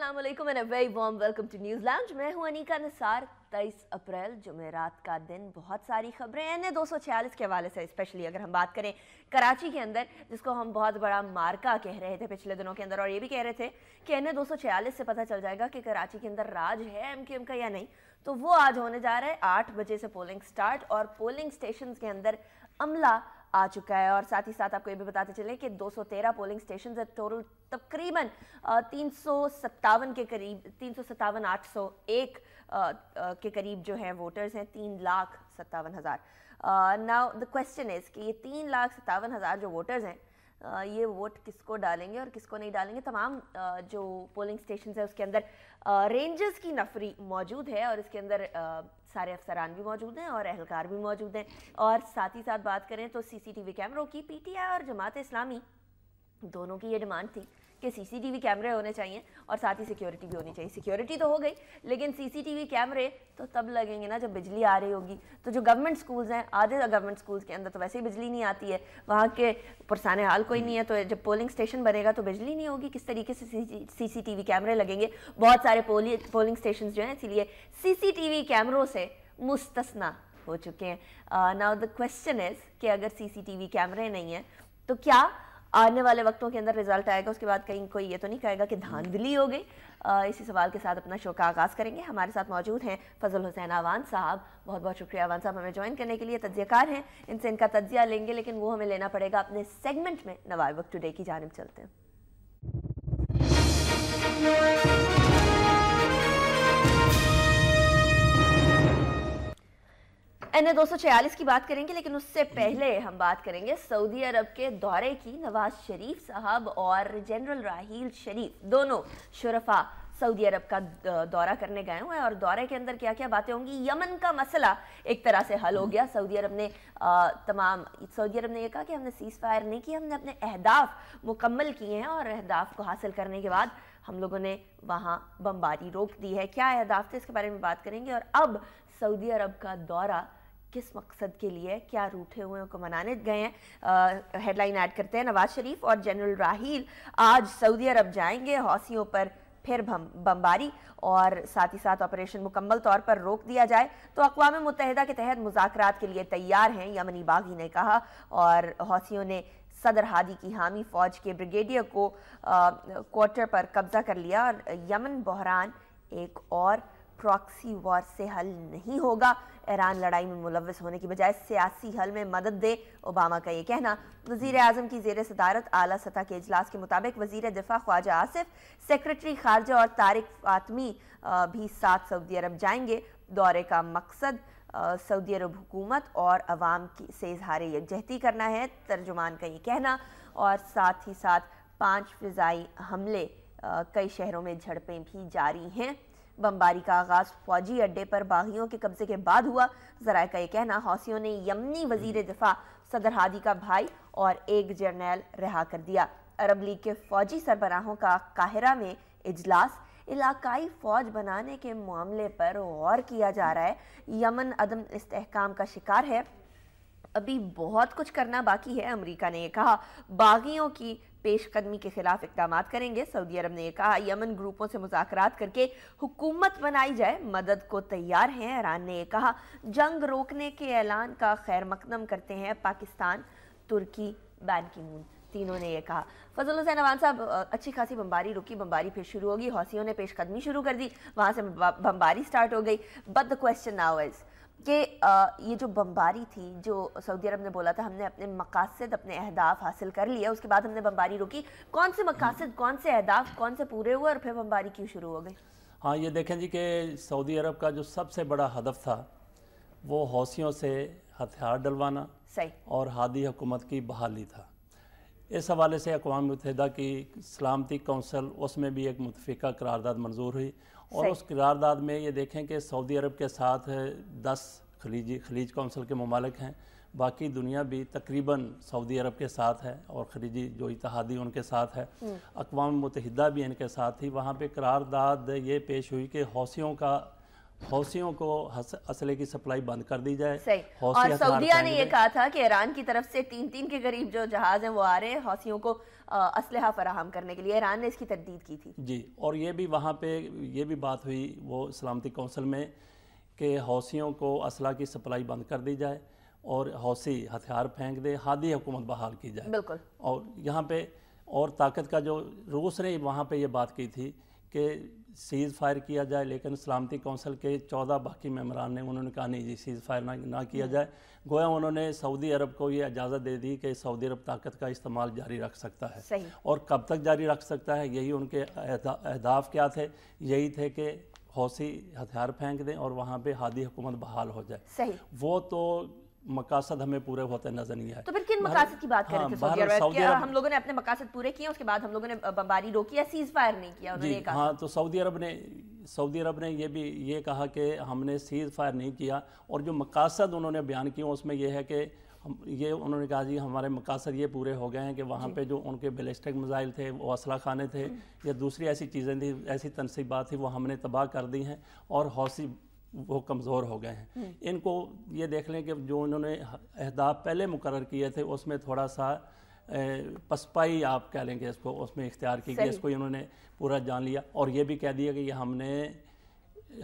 अस्सलाम वालेकुम and a very warm welcome to News Lounge. मैं हूं अनीका निसार। 23 अप्रैल जुमेरात का दिन, बहुत सारी खबरें हैं 246 के हवाले से, स्पेशली अगर हम बात करें कराची के अंदर, जिसको हम बहुत बड़ा मार्का कह रहे थे पिछले दिनों के अंदर, और ये भी कह रहे थे कि एन 246 से पता चल जाएगा कि कराची के अंदर राज है एमक्यूएम का या नहीं। तो वो आज होने जा रहा है 8 बजे से पोलिंग स्टार्ट, और पोलिंग स्टेशन के अंदर अमला आ चुका है। और साथ ही साथ आपको ये भी बताते चले कि 213 पोलिंग स्टेशन है टोटल, तकरीबन 357 के करीब, 357,801 के करीब जो है वोटर्स हैं, 3,57,000। नाउ द क्वेश्चन इज कि ये 3,57,000 जो वोटर्स हैं, ये वोट किसको डालेंगे और किसको नहीं डालेंगे। तमाम जो पोलिंग स्टेशन है उसके अंदर रेंजर्स की नफरी मौजूद है, और इसके अंदर सारे अफसरान भी मौजूद हैं और अहलकार भी मौजूद हैं। और साथ ही साथ बात करें तो सीसीटीवी कैमरों की, पीटीआई और जमात इस्लामी दोनों की ये डिमांड थी कि सीसीटीवी कैमरे होने चाहिए और साथ ही सिक्योरिटी भी होनी चाहिए। सिक्योरिटी तो हो गई, लेकिन सीसीटीवी कैमरे तो तब लगेंगे ना जब बिजली आ रही होगी। तो जो गवर्नमेंट स्कूल्स हैं, आधे गवर्नमेंट स्कूल्स के अंदर तो वैसे ही बिजली नहीं आती है, वहाँ के पुरसाने हाल कोई नहीं है, तो जब पोलिंग स्टेशन बनेगा तो बिजली नहीं होगी, किस तरीके से सीसीटीवी कैमरे लगेंगे। बहुत सारे पोलिंग स्टेशन जो हैं इसीलिए सीसीटीवी कैमरों से मुस्तस्ना हो चुके हैं। नाउ द क्वेश्चन इज कि अगर सीसीटीवी कैमरे नहीं है तो क्या आने वाले वक्तों के अंदर रिजल्ट आएगा, उसके बाद कहीं कोई ये तो नहीं कहेगा कि धांधली हो गई। इसी सवाल के साथ अपना शो का आगाज़ करेंगे। हमारे साथ मौजूद हैं फजल हुसैन अवान साहब। बहुत बहुत शुक्रिया अवान साहब हमें ज्वाइन करने के लिए। तज्जियाकार हैं, इनसे इनका तज्जिया लेंगे, लेकिन वो हमें लेना पड़ेगा अपने सेगमेंट में। नवाए वक्त टुडे की जानिब चलते हैं। एन 246 की बात करेंगे, लेकिन उससे पहले हम बात करेंगे सऊदी अरब के दौरे की। नवाज शरीफ साहब और जनरल राहील शरीफ दोनों शुरफा सऊदी अरब का दौरा करने गए हुए हैं, और दौरे के अंदर क्या क्या बातें होंगी। यमन का मसला एक तरह से हल हो गया। सऊदी अरब ने ये कहा कि हमने सीज फायर नहीं किया, हमने अपने अहदाफ मुकम्मल किए हैं, और अहदाफ को हासिल करने के बाद हम लोगों ने वहाँ बमबारी रोक दी है। क्या अहदाफ थे, इसके बारे में बात करेंगे। और अब सऊदी अरब का दौरा किस मकसद के लिए, क्या रूठे हुए को मनाने गए हैं। हेडलाइन ऐड करते हैं, नवाज शरीफ और जनरल राहील आज सऊदी अरब जाएंगे, हौसियों पर फिर बमबारी, और साथ ही साथ ऑपरेशन मुकम्मल तौर पर रोक दिया जाए तो अक़वाम मुत्तहिदा के तहत मुज़ाकरात के लिए तैयार हैं, यमनी बागी ने कहा। और हौसियों ने सदर हादी की हामी फौज के ब्रिगेडियर को क्वार्टर पर कब्जा कर लिया। और यमन बहरान एक और प्रॉक्सी वॉर से हल नहीं होगा, ईरान लड़ाई में मुलव्वस होने की बजाय सियासी हल में मदद दे, ओबामा का ये कहना। वज़ीर आज़म की ज़ेर सदारत आला सतह के इजलास के मुताबिक वज़ीर दिफा ख्वाजा आसिफ, सेक्रेटरी खारजा और तारिक फातमी भी साथ सऊदी अरब जाएंगे। दौरे का मकसद सऊदी अरब हुकूमत और अवाम से इजहार यकजहती करना है, तर्जुमान का ये कहना। और साथ ही साथ 5 फ़िज़ाई हमले, कई शहरों में झड़पें भी जारी हैं। बमबारी का आगाज फौजी अड्डे पर बागियों के कब्जे के बाद हुआ, ज़राए का ये कहना। हौसियों ने यमनी वजीर दिफा सदर हादी का भाई और एक जर्नैल रिहा कर दिया। अरब लीग के फौजी सरबराहों का काहिरा में इजलास, इलाकाई फौज बनाने के मामले पर गौर किया जा रहा है। यमन अदम इस्तेहकाम का शिकार है, अभी बहुत कुछ करना बाकी है, अमेरिका ने यह कहा। बागियों की पेशकदमी के खिलाफ इकदाम करेंगे, सऊदी अरब ने यह कहा। यमन ग्रुपों से मुज़ाकरात करके हुकूमत बनाई जाए, मदद को तैयार हैं, ईरान ने यह कहा। जंग रोकने के ऐलान का खैर मकदम करते हैं पाकिस्तान, तुर्की, बैन की मून, तीनों ने यह कहा। फजल हुसैन अवान साहब, अच्छी खासी बमबारी रुकी, बमबारी फिर शुरू होगी, हौसियों ने पेशकदमी शुरू कर दी, वहाँ से बमबारी स्टार्ट हो गई। But the question now is कि ये जो बमबारी थी, जो सऊदी अरब ने बोला था हमने अपने मकासद, अपने अहदाफ हासिल कर लिया, उसके बाद हमने बमबारी रोकी, कौन से मकासद, कौन से अहदाफ, कौन से पूरे हुए और फिर बमबारी क्यों शुरू हो गई? हाँ, ये देखें जी कि सऊदी अरब का जो सबसे बड़ा हदफ था वो हौसियों से हथियार डलवाना सही और हादी हुकूमत की बहाली था। इस हवाले से अक़वाम मुत्तहिदा की सलामती कौंसल, उसमें भी एक मुतफ़िका करारदाद मंजूर हुई, और उस करारदाद में ये देखें कि सऊदी अरब के साथ 10 खलीज कौंसल के ममालिक हैं, बाकी दुनिया भी तकरीबन सऊदी अरब के साथ है, और खलीजी जो इत्तेहादी उनके साथ है, अक़वाम मुत्तहिदा भी इनके साथ थी। वहाँ पे करारदाद ये पेश हुई कि हौसियों का हौसियों को असले की सप्लाई बंद कर दी जाए। सही। और सऊदीया ने ये कहा था कि ईरान की तरफ से 3 के करीब जो जहाज हैं वो आ रहे हैं हौसियों को असलहा फराहम करने के लिए। ईरान ने इसकी तरदीद की थी जी। और ये भी वहाँ पे ये भी बात हुई वो सलामती कौंसिल में कि हौसियों को असला की सप्लाई बंद कर दी जाए और हौसी हथियार फेंक दे, हादी हुकूमत बहाल की जाए। बिल्कुल। और यहाँ पे और ताकत का जो रूस ने वहाँ पे ये बात की थी कि सीज़ फायर किया जाए, लेकिन सलामती कौंसिल के 14 बाकी मेंबरान ने उन्होंने कहा नहीं जी सीज़ फायर ना किया जाए। गोया उन्होंने सऊदी अरब को ये इजाज़त दे दी कि सऊदी अरब ताकत का इस्तेमाल जारी रख सकता है। सही। और कब तक जारी रख सकता है, यही उनके अहदाफ क्या थे, यही थे कि हौसी हथियार फेंक दें और वहाँ पे हादी हुकूमत बहाल हो जाए। सही। वो तो मकासद हमें पूरे होते नजर नहीं आए। तो फिर किन मकासद की बात कर रहे थे सऊदी अरब? क्या हम लोगों ने अपने मकासद पूरे किए, उसके बाद हम लोगों ने बमबारी रोकी या सीज फायर नहीं किया? उन्होंने कहा हाँ, तो सऊदी अरब ने ये कहा कि हमने सीज फायर नहीं किया और जो मकासद उन्होंने बयान किए उसमें यह है कि ये उन्होंने कहा जी हमारे मकासद ये पूरे हो गए हैं कि वहाँ पे जो उनके बैलिस्टिक मिसाइल थे, वो असला खाने थे या दूसरी ऐसी चीज़ें थी, ऐसी तनसीबात थी, वो हमने तबाह कर दी हैं और हौसी वो कमज़ोर हो गए हैं। इनको ये देख लें कि जो उन्होंने अहदाफ पहले मुकर्रर किए थे उसमें थोड़ा सा पसपाई आप कह लेंगे इसको, उसमें इख्तियार की गई, इसको इन्होंने पूरा जान लिया और ये भी कह दिया कि ये हमने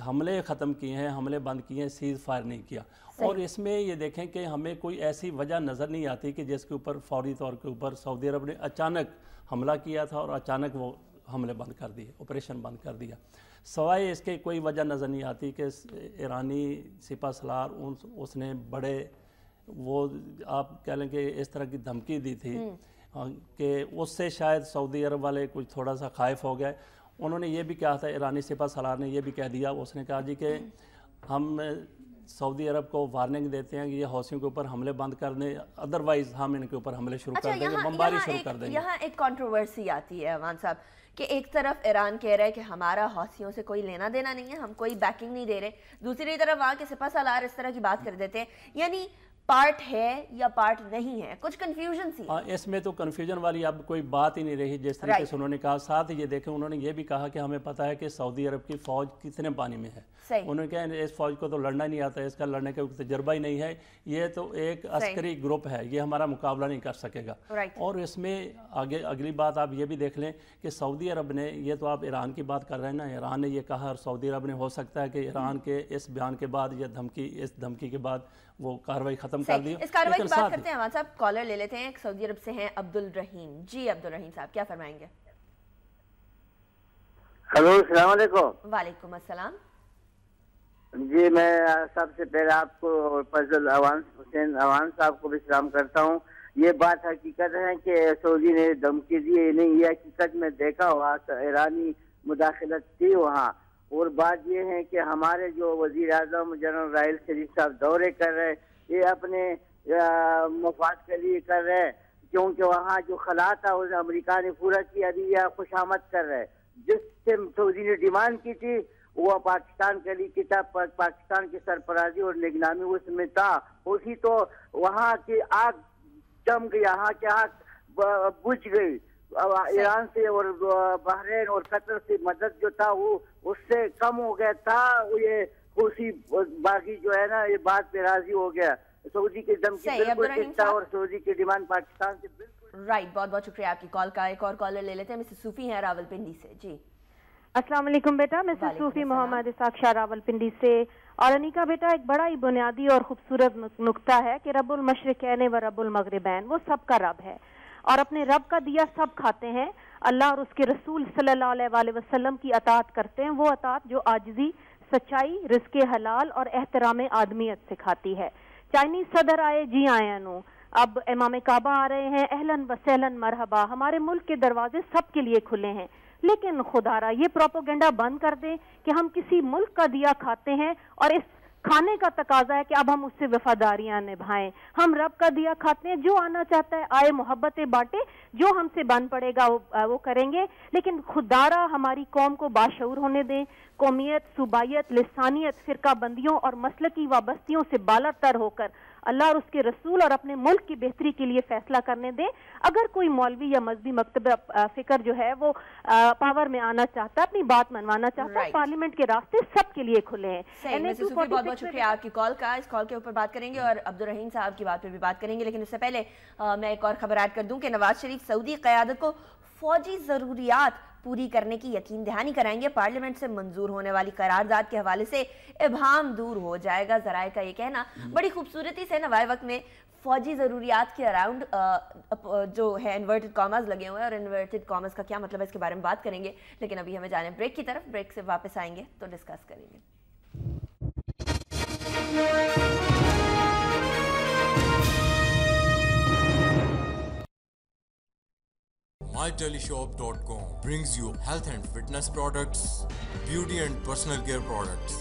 हमले ख़त्म किए हैं, हमले बंद किए हैं, सीज़ फायर नहीं किया। और इसमें ये देखें कि हमें कोई ऐसी वजह नज़र नहीं आती कि जिसके ऊपर फौरी तौर के ऊपर सऊदी अरब ने अचानक हमला किया था और अचानक वो हमले बंद कर दिए, ऑपरेशन बंद कर दिया। सवाए इसके कोई वजह नज़र नहीं आती कि ईरानी सिपा सलार उसने बड़े वो आप कह लें कि इस तरह की धमकी दी थी कि उससे शायद सऊदी अरब वाले कुछ थोड़ा सा खाइफ हो गए। उन्होंने ये भी कहा था, ईरानी सिपा सलार ने ये भी कह दिया, उसने कहा जी कि हम सऊदी अरब को वार्निंग देते हैं कि ये हौसियों के ऊपर हमले बंद कर दें, अदरवाइज हम इनके ऊपर हमले शुरू कर देंगे, बमबारी शुरू कर देंगे। यहाँ एक कंट्रोवर्सी आती है अमान साहब कि एक तरफ ईरान कह रहा है कि हमारा हौसियों से कोई लेना देना नहीं है, हम कोई बैकिंग नहीं दे रहे, दूसरी तरफ वहाँ के सिपा सलार इस तरह की बात कर देते हैं, यानी पार्ट है या पार्ट नहीं है, कुछ कंफ्यूजन सी। इसमें तो कंफ्यूजन वाली अब कोई बात ही नहीं रही जिस तरीके से उन्होंने कहा। साथ ये देखें उन्होंने ये भी कहा कि हमें पता है कि सऊदी अरब की फ़ौज कितने पानी में है। उन्होंने कहा इस फौज को तो लड़ना नहीं आता, इसका लड़ने का तजर्बा ही नहीं है, ये तो एक अस्करी ग्रुप है, ये हमारा मुकाबला नहीं कर सकेगा। और इसमें आगे अगली बात आप ये भी देख लें कि सऊदी अरब ने, ये तो आप ईरान की बात कर रहे हैं ना, ईरान ने ये कहा और सऊदी अरब ने हो सकता है कि ईरान के इस बयान के बाद या इस धमकी के बाद वो कार्रवाई खत्म कर दी। इस कार्रवाई की बात करते हैं हमारे साहब, कॉलर ले लेते हैं। सऊदी अरब से हैं अब्दुल रहीम। जी अब्दुल रहीम साहब, क्या फरमाएंगे? हेलो, अस्सलाम वालेकुम। वालेकुम अस्सलाम जी, मैं सबसे पहले आपको फजल हुसैन अवान साहब को भी सलाम करता हूँ। ये बात हकीकत है कि सऊदी ने धमकी दी नहीं, ये हकीकत में देखा हुआ ईरानी मुदाखलत थी वहाँ। और बात ये है कि हमारे जो वजीर आजम जनरल राहिल शरीफ साहब दौरे कर रहे, ये अपने मफाद के लिए कर रहे, क्योंकि वहाँ जो खला था उसे अमेरिका ने पूरा किया, अभी यह खुशामद कर रहे। जिससे सऊदी ने डिमांड की थी वो पाकिस्तान के लिए किताब पर पाकिस्तान की सरफराजी और निगरानी उसमें था, उसी तो वहाँ की आग जम गई, यहाँ की आग बुझ गई। ईरान से और बहरीन और कतर से मदद जो था वो उससे कम हो गया था। ये हुसी बाकी जो है ना, ये बात पे राजी हो गया। सऊदी की धमकी बिल्कुल ठीक था और सऊदी की डिमांड पाकिस्तान से बिल्कुल राइट। बहुत बहुत शुक्रिया आपकी कॉल का। एक और कॉलर ले लेते हैं, मिसेस सूफी हैं रावलपिंडी से। जी अस्सलाम वालेकुम बेटा, मिसेस सूफी मोहम्मद साक्षा रावलपिंडी से। और अनिका बेटा, एक बड़ा ही बुनियादी और खूबसूरत नुक्ता है कि रब्बुल मशरिकैन व रब्बुल मगरिबैन, वो सबका रब है और अपने रब का दिया सब खाते हैं। अल्लाह और उसके रसूल सल्लल्लाहु अलैहि वसल्लम की अताअत करते हैं, वो अताअत जो आजिज़ी, सच्चाई, रिज़्क़े हलाल और एहतराम आदमियत सिखाती है। चाइनीज सदर आए, जी आया नो, अब इमाम काबा आ रहे हैं, अहलन व सहलन मरहबा, हमारे मुल्क के दरवाजे सबके लिए खुले हैं। लेकिन खुदारा ये प्रोपोगेंडा बंद कर दें कि हम किसी मुल्क का दिया खाते हैं और इस खाने का तकाजा है कि अब हम उससे वफादारियां निभाएं। हम रब का दिया खाते हैं, जो आना चाहता है आए, मोहब्बतें बांटे, जो हमसे बन पड़ेगा वो करेंगे। लेकिन खुदारा हमारी कौम को बाशऊर होने दें, कौमियत, सूबायत, लिसानियत, फिरका बंदियों और मसलकी वाबस्तियों से बालातर होकर اللہ اور اس کے رسول اور اپنے ملک کی بہتری کے لیے فیصلہ کرنے دیں. اگر کوئی مولوی یا مذہبی مکتب فکر جو ہے وہ پاور میں آنا چاہتا ہے, اپنی بات منوانا چاہتا ہے, پارلیمنٹ کے راستے سب کے لیے کھلے ہیں. بہت بہت شکریہ آپ کی کال کا. اس کال کے اوپر بات کریں گے اور عبدالرحیم صاحب کی بات پہ بھی بات کریں گے, لیکن اس سے پہلے میں ایک اور خبر ایڈ کر دوں کہ نواز شریف سعودی قیادت کو فوجی ضروریات پوری کرنے کی یقین دہانی کرائیں گے. پارلیمنٹ سے منظور ہونے والی قرارداد کے حوالے سے ابہام دور ہو جائے گا. ذرائع کا یہ کہنا بڑی خوبصورتی سے نوائے وقت میں فوجی ضروریات کے اراؤنڈ جو ہے انورٹڈ کاماز لگے ہوئے ہیں, اور انورٹڈ کاماز کا کیا مطلب ہے اس کے بارے میں بات کریں گے. لیکن ابھی ہمیں جانے بریک کی طرف, بریک سے واپس آئیں گے تو ڈسکس کریں گے. MyTeleShop.com brings you health and fitness products, beauty and personal care products,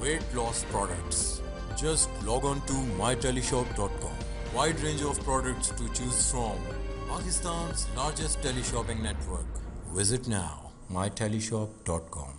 weight loss products. Just log on to MyTeleShop.com. Wide range of products to choose from. Pakistan's largest teleshopping network. Visit now. MyTeleShop.com.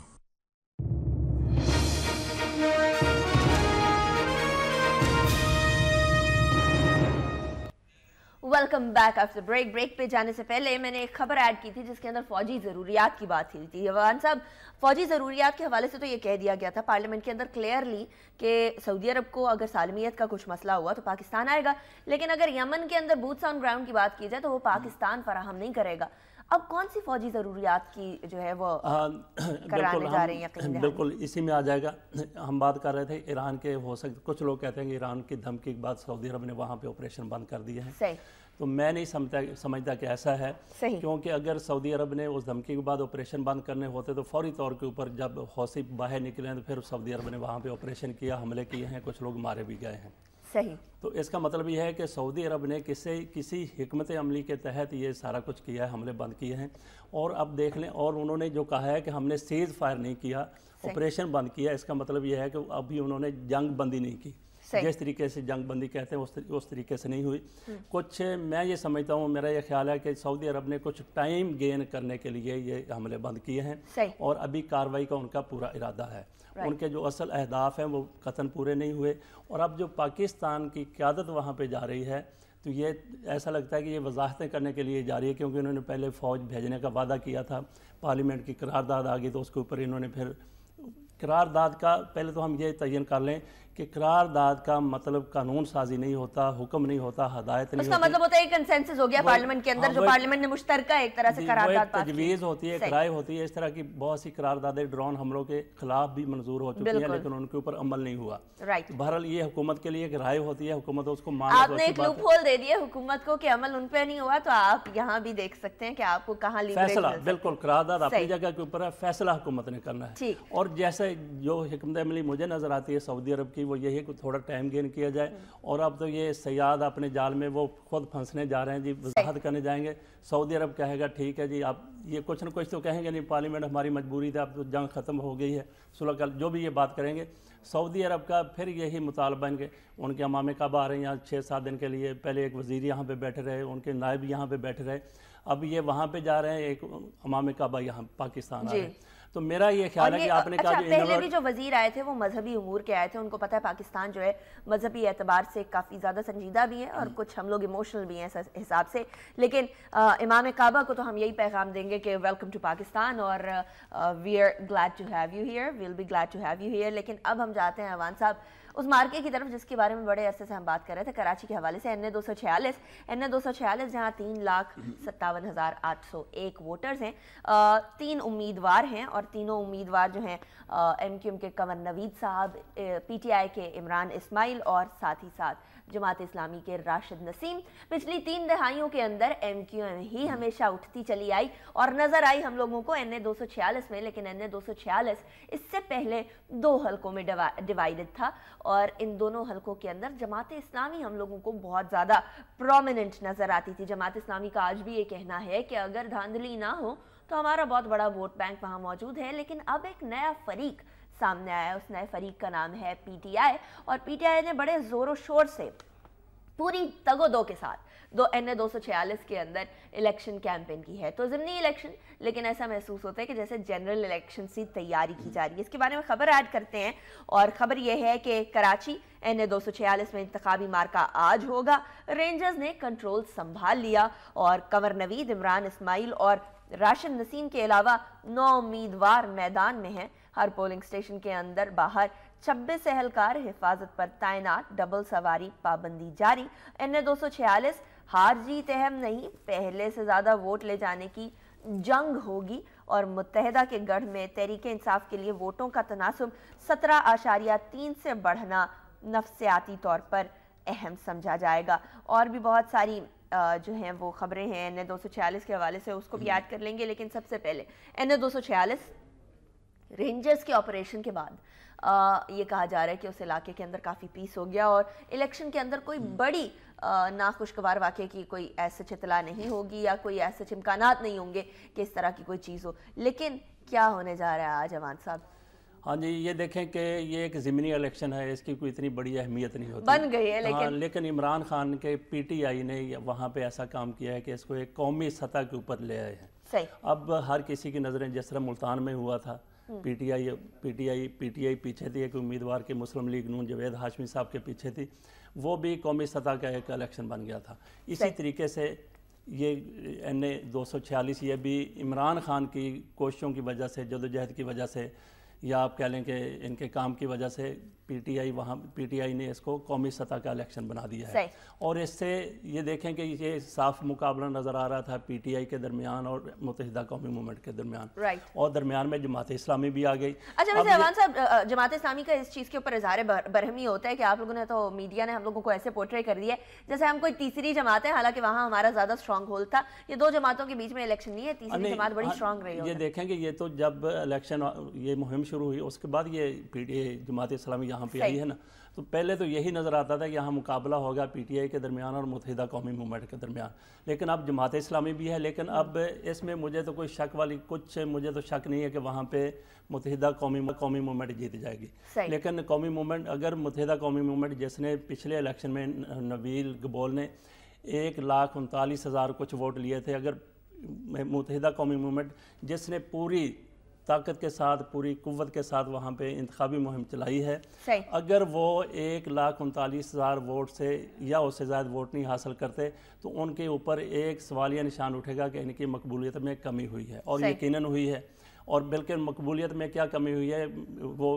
Welcome back after break. Break پہ جانے سے پہلے میں نے ایک خبر add کی تھی جس کے اندر فوجی ضروریات کی بات ہوئی تھی. عوان صاحب, فوجی ضروریات کے حوالے سے تو یہ کہہ دیا گیا تھا پارلیمنٹ کے اندر کلیئرلی کہ سعودی عرب کو اگر سالمیت کا کچھ مسئلہ ہوا تو پاکستان آئے گا, لیکن اگر یمن کے اندر بوٹس آن گراؤنڈ کی بات کی جائے تو وہ پاکستان فراہم نہیں کرے گا. اب کون سی فوجی ضروریات کی جو ہے وہ کرانے جا رہے ہیں یقین دہانی؟ بالکل اسی میں آ جائے گا. ہم بات کر رہے تھے ایران کے, ہو سکتے کچھ لوگ کہتے ہیں کہ ایران کی دھمکی کے بعد سعودی عرب نے وہاں پہ آپریشن بند کر دیے ہیں. صحیح. تو میں نہیں سمجھتا کہ ایسا ہے, کیونکہ اگر سعودی عرب نے اس دھمکی کے بعد آپریشن بند کرنے ہوتے تو فوری طور کے اوپر جب حوثی باہر نکلے تو پھر سعودی عرب نے وہاں پہ آپریشن کیا, حملے کیے ہیں, کچھ لوگ مارے بھی گئے ہیں. صحیح. تو اس کا مطلب یہ ہے کہ سعودی عرب نے کسی حکمت عملی کے تحت یہ سارا کچھ کیا ہے, حملے بند کیے ہیں. اور اب دیکھ لیں, اور انہوں نے جو کہا ہے کہ ہم نے سیز فائر نہیں کیا, آپریشن بند کیا, اس کا مطلب یہ ہے کہ ابھی انہوں نے جنگ بندی نہیں کی. جس طریقے سے جنگ بندی کہتے ہیں اس طریقے سے نہیں ہوئی. کچھ میں یہ سمجھتا ہوں, میرا یہ خیال ہے کہ سعودی عرب نے کچھ ٹائم گین کرنے کے لیے یہ حملے بند کیے ہیں, اور ابھی کارروائی کا ان کا پورا ارادہ ہے. ان کے جو اصل اہداف ہیں وہ قطعاً پورے نہیں ہوئے. اور اب جو پاکستان کی قیادت وہاں پہ جا رہی ہے تو یہ ایسا لگتا ہے کہ یہ وضاحتیں کرنے کے لیے جا رہی ہے, کیونکہ انہوں نے پہلے فوج بھیجنے کا وعدہ کیا تھا, پارلیمنٹ کی قرارداد آ گئی تو اس کے اوپر انہوں نے پھر قرارداد کا, پہلے تو ہم یہ تعین کر لیں کہ قرارداد کا مطلب قانون سازی نہیں ہوتا, حکم نہیں ہوتا, ہدایت نہیں ہوتی. اس کا مطلب ہوتا ہے کنسنسس ہو گیا پارلیمنٹ کے اندر, جو پارلیمنٹ نے مشترکہ ایک طرح سے قرارداد پاس کی. تجویز ہوتی ہے, رائے ہوتی ہے, اس طرح کی بہت سی قراردادیں ڈرون حملوں کے خلاف بھی منظور ہو چکی ہیں, لیکن ان کے اوپر عمل نہیں ہوا. بہرحال یہ حکومت کے لیے ایک رائے ہوتی ہے, حکومت اس کو مان. آپ نے ایک لوپ ہول دے دیا حکومت کو کہ عمل ان پہ نہیں ہوا, تو آپ یہاں بھی دیکھ سکتے ہیں کہ آپ کو کہاں فیصلہ, بالکل قرارداد اپنی جگہ کے اوپر ہے, فیصلہ حکومت نے کرنا ہے. اور جیسے جو حکمت عملی مجھے نظر آتی ہے سعودی عرب کی, وہ یہی ہے کہ تھوڑا ٹائم گین کیا جائے. اور اب تو یہ سیاد اپنے جال میں وہ خود پھنسنے جا رہے ہیں جی, وضاحت کرنے جائیں گے. سعودی عرب کہے گا ٹھیک ہے جی, آپ یہ کچھ نہ کچھ تو کہیں گے نہیں, پارلیمنٹ ہماری مجبوری تھی, اب تو جنگ ختم ہو گئی ہے, صلح کر, جو بھی یہ بات کریں گے. سعودی عرب کا پھر یہی مطالبہ ان کے امام کعبہ آ رہے ہیں یہاں 6-7 دن کے لیے. پہلے ایک وزیر یہاں پہ بیٹھے رہے, ان کے نائب یہاں پہ بیٹھے رہے, اب یہ وہاں پہ جا رہے ہیں, ایک امام کعبہ یہاں پاکستان آ رہے ہیں. تو میرا یہ خیال ہے کہ آپ نے کہا پہلے بھی جو وزیر آئے تھے وہ مذہبی امور کے آئے تھے, ان کو پتہ ہے پاکستان جو ہے مذہبی اعتبار سے کافی زیادہ سنجیدہ بھی ہے, اور کچھ ہم لوگ ایموشنل بھی ہیں اس حساب سے. لیکن امام کعبہ کو تو ہم یہی پیغام دیں گے کہ ویلکم ٹو پاکستان, اور we are glad to have you here, we will be glad to have you here. لیکن اب ہم جاتے ہیں عوان صاحب اس مارکے کی طرف جس کے بارے میں بڑے عرصے سے ہم بات کر رہے تھے, کراچی کے حوالے سے NA246 جہاں 3,57,801 ووٹرز ہیں, 3 امیدوار ہیں, اور تینوں امیدوار جو ہیں MQM کے قمر نوید صاحب, PTI کے عمران اسماعیل, اور ساتھ ہی ساتھ جماعت اسلامی کے راشد نسیم. پچھلی 3 دہائیوں کے اندر MQM ہی ہمیشہ اٹھتی چلی آئی اور نظر آئی ہم لوگوں کو NA246 میں. لیکن NA246 اس سے پہلے 2 حلقوں میں ڈیوائیڈڈ تھا, اور ان دونوں حلقوں کے اندر جماعت اسلامی ہم لوگوں کو بہت زیادہ پرومیننٹ نظر آتی تھی. جماعت اسلامی کا آج بھی یہ کہنا ہے کہ اگر دھاندلی نہ ہو تو ہمارا بہت بڑا ووٹ بینک وہاں موجود ہے. لیکن اب ایک نیا فریق سامنے آیا, اس نئے فریق کا نام ہے PTI, اور PTI نے بڑے زور و شور سے पूरी तगोदो के साथ NA 246 के अंदर इलेक्शन कैंपेन की है। तो ज़िमनी इलेक्शन, लेकिन ऐसा महसूस होता है कि जैसे जनरल इलेक्शन की तैयारी की जा रही है। इसके बारे में खबर ऐड करते हैं, और ख़बर यह है कि कराची NA 246 में इंतखाबी मार्का आज होगा। रेंजर्स ने कंट्रोल संभाल लिया और कंवर नवीद, इमरान इस्माइल और राशिद नसीम के अलावा 9 उम्मीदवार मैदान में हैं। हर पोलिंग स्टेशन के अंदर बाहर 26 एहलकार हिफाजत पर तैनात, डबल सवारी पाबंदी जारी। NA 246 हार जीत अहम नहीं, पहले से ज़्यादा वोट ले जाने की जंग होगी, और मुत्तहिदा के गढ़ में तहरीक इंसाफ के लिए वोटों का तनासुब 17.3 से बढ़ना नफसियाती तौर पर अहम समझा जाएगा। और भी बहुत सारी जो हैं वो खबरें हैं NA 246 के हवाले से, उसको भी याद कर लेंगे। लेकिन सबसे पहले NA 246 रेंजर्स के ऑपरेशन के बाद ये कहा जा रहा है कि उस इलाके के अंदर काफ़ी पीस हो गया और इलेक्शन के अंदर कोई बड़ी नाखुशगवार वाक़े की कोई ऐसा इत्तला नहीं होगी या कोई ऐसे इम्कानात नहीं होंगे कि इस तरह की कोई चीज़ हो। लेकिन क्या होने जा रहा है आज अमान साहब? हाँ जी, ये देखें कि ये एक ज़िमनी इलेक्शन है, इसकी कोई इतनी बड़ी अहमियत नहीं होती, बन गई है। लेकिन इमरान खान के PTI ने वहाँ पे ऐसा काम किया है कि इसको एक कौमी सतह के ऊपर ले आए हैं। सही। अब हर किसी की नज़रें, जिस तरह मुल्तान में हुआ था, PTI पीछे थी एक उम्मीदवार के, मुस्लिम लीग नून जावेद हाशमी साहब के पीछे थी, वो भी कौमी सतह का एक इलेक्शन बन गया था। इसी तरीके से ये NA 246 ये भी इमरान खान की कोशिशों की वजह से, जदोजहद की वजह से, या आप कह लें कि इनके काम की वजह से PTI ने इसको कौमी सतह का इलेक्शन बना दिया है। और इससे ये देखें कि ये साफ मुकाबला नज़र आ रहा था PTI के दरमियान और मुत्तहिदा कौमी मूवमेंट के दरमियान, और दरमियान में जमात इस्लामी भी आ गई। अच्छा, वैसे अमान साहब, जमात इस्लामी का इस चीज़ के ऊपर इज़हार बरहमी होता है कि आप लोगों ने तो, मीडिया ने हम लोगों को ऐसे पोर्ट्रे कर दिया है जैसे हम कोई तीसरी जमात है, हालांकि वहाँ हमारा ज़्यादा स्ट्रॉन्ग होल्ड था। ये दो जमातों के बीच में इलेक्शन नहीं है, तीसरी जमात बड़ी स्ट्रॉन्ग रही है। ये देखें कि ये तो जब इलेक्शन ये मुहिम शुरू हुई उसके बाद ये जमात इस्लामी यहाँ पे आई है ना, तो पहले तो यही नज़र आता था कि यहाँ मुकाबला होगा PTI के दरमियान और मुत्तहिदा कौमी मूवमेंट के दरमियान, लेकिन अब जमात इस्लामी भी है। लेकिन अब इसमें मुझे तो कोई मुझे तो शक नहीं है कि वहाँ पे मुत्तहिदा कौमी मूवमेंट जीत जाएगी। लेकिन कौमी मूवमेंट, अगर मुत्तहिदा कौमी मूवमेंट, जिसने पिछले इलेक्शन में नवील गबोल ने 1,39,000 कुछ वोट लिए थे, अगर मुत्तहिदा कौमी मूवमेंट जिसने पूरी ताकत के साथ, पूरी कुव्वत के साथ वहाँ पे इंतखाबी मुहिम चलाई है, अगर वो 1,39,000 वोट से या उससे ज़्यादा वोट नहीं हासिल करते तो उनके ऊपर एक सवालिया निशान उठेगा कि इनकी मकबूलियत में कमी हुई है, और यकीनन हुई है। और बल्कि मकबूलियत में क्या कमी हुई है, वो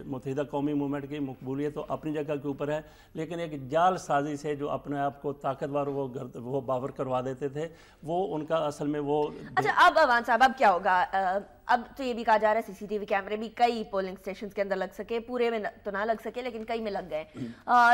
मुत्तहिदा कौमी मूवमेंट की मकबूलियत तो अपनी जगह के ऊपर है, लेकिन एक जाल साजी से जो अपने आप को ताकतवर वो बावर करवा देते थे, वो उनका असल में वो। अच्छा, अब अवान साहब, अब क्या होगा? अब तो ये भी कहा जा रहा है CCTV कैमरे भी कई पोलिंग स्टेशन के अंदर लग सके, पूरे में तो ना लग सके लेकिन कई में लग गए।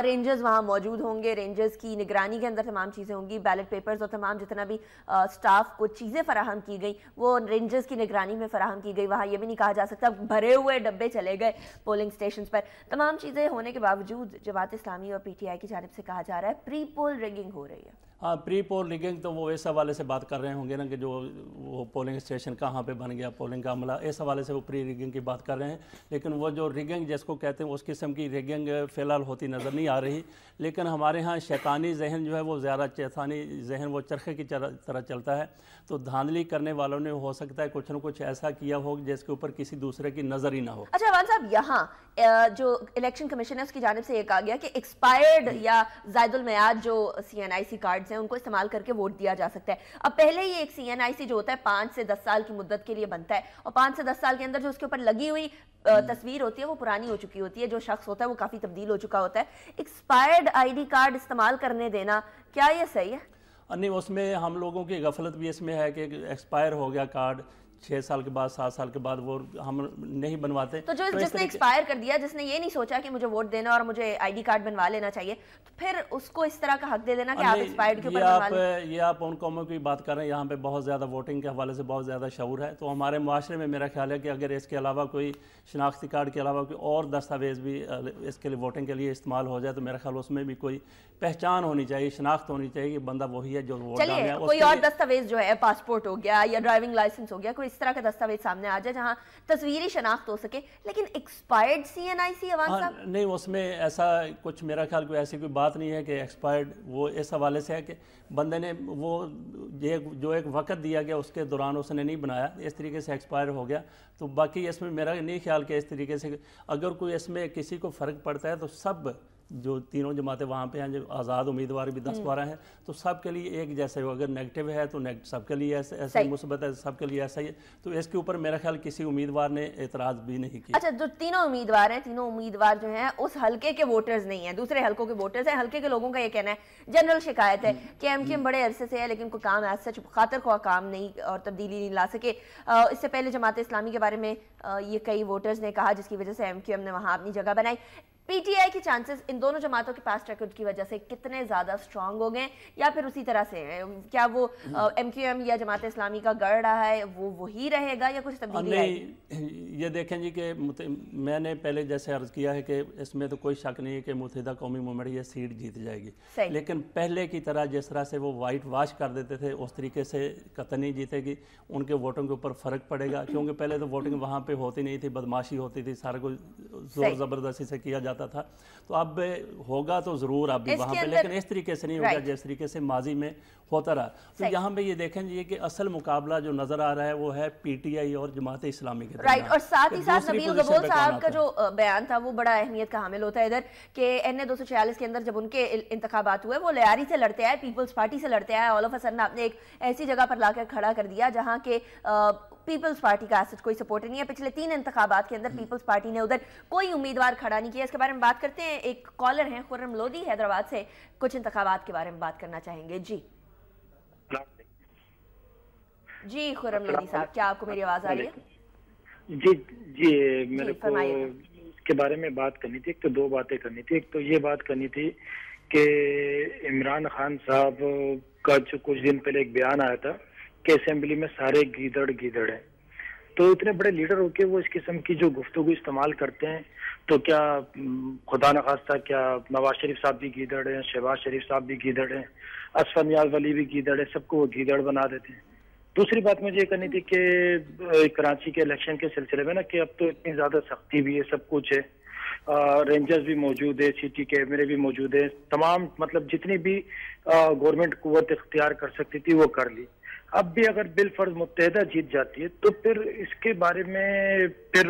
रेंजर्स वहाँ मौजूद होंगे, रेंजर्स की निगरानी के अंदर तमाम चीज़ें होंगी, बैलेट पेपर्स और तमाम जितना भी स्टाफ को चीज़ें फराहम की गई वो रेंजर्स की निगरानी में फराहम की गई। वहाँ ये भी नहीं कहा जा सकता भरे हुए डब्बे चले गए पोलिंग स्टेशन पर। तमाम चीज़ें होने के बावजूद जमात इस्लामी और PTI की जानिब से कहा जा रहा है प्री पोल रिगिंग हो रही है। हाँ, प्री पोल रिगिंग तो वो इस हवाले से बात कर रहे होंगे ना कि जो वो पोलिंग स्टेशन कहाँ पे बन गया, पोलिंग का अमला, इस हवाले से वो प्री रिगिंग की बात कर रहे हैं। लेकिन वो जो रिगिंग जिसको कहते हैं उस किस्म की रिगिंग फ़िलहाल होती नज़र नहीं आ रही। लेकिन हमारे यहाँ शैतानी जहन जो है वो ज़्यादा, शैतानी जहन वो चरखे की तरह चलता है, तो धांधली करने वालों ने हो सकता है कुछ न कुछ ऐसा किया हो जिसके ऊपर किसी दूसरे की नज़र ही ना हो। अच्छा अवान साहब, यहाँ जो इलेक्शन कमीशन है उसकी जानिब से ये कहा गया कि एक्सपायर्ड या ज़ायदुल मियाद जो CNIC कार्ड्स हैं उनको इस्तेमाल करके वोट दिया जा सकता है। अब पहले ये एक CNIC जो होता है 5 से 10 साल की मुद्दत के लिए बनता है, और 5 से 10 साल के अंदर जो उसके ऊपर लगी हुई तस्वीर होती है वो पुरानी हो चुकी होती है, जो शख्स होता है वो काफ़ी तब्दील हो चुका होता है। एक्सपायर्ड ID कार्ड इस्तेमाल करने देना, क्या ये सही है? नहीं, उसमें हम लोगों की गफलत भी इसमें है कि एक्सपायर हो गया कार्ड 6 साल के बाद, 7 साल के बाद, वो हम नहीं बनवाते। तो जिसने एक्सपायर कर दिया, जिसने ये नहीं सोचा कि मुझे वोट देना और मुझे ID कार्ड बनवा लेना चाहिए, तो फिर उसको इस तरह का हक दे देना कि आप एक्सपायर्ड के ऊपर बनवा लें। ये आप उन कौमों की बात कर रहे हैं, यहाँ पे बहुत ज़्यादा वोटिंग के हवाले से बहुत ज़्यादा शऊर है। तो हमारे मुआशरे में मेरा ख्याल है कि अगर इसके अलावा कोई शनाख्ती कार्ड के अलावा कोई और दस्तावेज़ भी इसके लिए वोटिंग के लिए इस्तेमाल हो जाए तो मेरा ख्याल उसमें भी कोई पहचान होनी चाहिए, शनाख्त होनी चाहिए कि बंदा वही है जो वोट डाल रहा है। कोई और दस्तावेज जो है, पासपोर्ट हो गया या ड्राइविंग लाइसेंस हो गया, कोई कोई इस तरह का दस्तावेज सामने आ जाए जहां तस्वीरी शनाख्त हो सके, लेकिन एक्सपायर्ड CNIC अवान साहब? नहीं, उसमें ऐसा कुछ मेरा ख्याल कोई ऐसी कोई बात नहीं है कि एक्सपायर्ड, वो इस हवाले से है कि बंदे ने वो जो एक वक्त दिया गया उसके दौरान उसने नहीं बनाया, इस तरीके से एक्सपायर हो गया। तो बाकी इसमें मेरा नहीं ख्याल कि इस तरीके से अगर कोई इसमें किसी को फ़र्क पड़ता है तो सब जो तीनों जमातें वहाँ पे हैं, जो आज़ाद उम्मीदवार भी 10-12 हैं, तो सब के लिए एक जैसे हो। अगर नेगेटिव है तो सबके लिए ऐसा ही, मुस्बत है सबके लिए ऐसा ही है। तो इसके ऊपर मेरा ख्याल किसी उम्मीदवार ने एतराज़ भी नहीं किया। अच्छा, जो तीनों उम्मीदवार हैं, तीनों उम्मीदवार जो हैं उस हलके के वोटर्स नहीं हैं, दूसरे हलकों के वोटर्स हैं। हलके के लोगों का ये कहना है, जनरल शिकायत है कि MQM बड़े अरसे से है लेकिन कोई काम ऐसा खातर ख्वाह काम नहीं और तब्दीली नहीं ला सके। इससे पहले जमात इस्लामी के बारे में ये कई वोटर्स ने कहा, जिसकी वजह से MQM ने वहाँ अपनी जगह बनाई। PTI की चांसेस इन दोनों जमातों के पास रिकॉर्ड की वजह से कितने ज़्यादा स्ट्रांग हो गए, या फिर उसी तरह से क्या वो MQM या जमात इस्लामी का गढ़ रहा है वो वही रहेगा या कुछ तब्दीली आएगी? ये देखें जी कि मैंने पहले जैसे अर्ज़ किया है कि इसमें तो कोई शक नहीं है कि मुत्तहिदा कौमी मूवमेंट ये सीट जीत जाएगी, लेकिन पहले की तरह जिस तरह से वो वाइट वाश कर देते थे उस तरीके से कतई नहीं जीतेगी। उनके वोटों के ऊपर फ़र्क पड़ेगा, क्योंकि पहले तो वोटिंग वहाँ पर होती नहीं थी, बदमाशी होती थी, सारा कुछ ज़ोर ज़बरदस्ती से किया जाता था। तो अब होगा तो ज़रूर अब भी वहाँ पे, लेकिन इस तरीके से नहीं होगा जिस तरीके से माजी में होता रहा। तो यहाँ पे ये देखें जी कि असल मुकाबला जो नज़र आ रहा है वो है PTI और जमात इस्लामी के। राइट, और साथ ही साथ नबील गबोल साहब का जो बयान था वो बड़ा अहमियत का हामिल होता है इधर कि NA 246 के अंदर जब उनके इंतखाबात हुए वो लियारी से लड़ते आए, पीपल्स पार्टी से लड़ते आए। ऑल ऑफ अ सडन आपने एक ऐसी जगह पर लाकर खड़ा कर दिया जहाँ के पीपल्स पार्टी का कोई सपोर्ट नहीं है। पिछले 3 इंतखाबात के अंदर पीपल्स पार्टी ने उधर कोई उम्मीदवार खड़ा नहीं किया। इसके बारे में बात करते हैं, एक कॉलर हैं खुर्रम लोधी हैदराबाद से, कुछ इंतखाबात के बारे में बात करना चाहेंगे। जी खुर्रम लोधी साहब, क्या आपको मेरी आवाज आ रही है? जी मेरे को इसके बारे में बात करनी थी। एक तो 2 बातें करनी थी। एक तो ये बात करनी थी कि इमरान खान साहब का जो कुछ दिन पहले एक बयान आया था कि असेंबली में सारे गीदड़ है, तो इतने बड़े लीडर होके वो इस किस्म की जो गुफ्तगू इस्तेमाल करते हैं, तो क्या खुदा न खास्ता क्या नवाज शरीफ साहब भी गीदड़ हैं, शहबाज शरीफ साहब भी गीदड़ हैं, असफर नियाज वली भी गीदड़ है, सबको वो गीदड़ बना देते हैं। दूसरी बात मुझे ये करनी थी कि कराची के इलेक्शन के सिलसिले में ना कि अब तो इतनी ज्यादा सख्ती भी है, सब कुछ है, रेंजर्स भी मौजूद है, सिटी कैमरे भी मौजूद है, तमाम मतलब जितनी भी गवर्नमेंट कुव्वत इख्तियार कर सकती थी वो कर ली। अब भी अगर बिल फर्ज मुत्तहिदा जीत जाती है तो फिर इसके बारे में फिर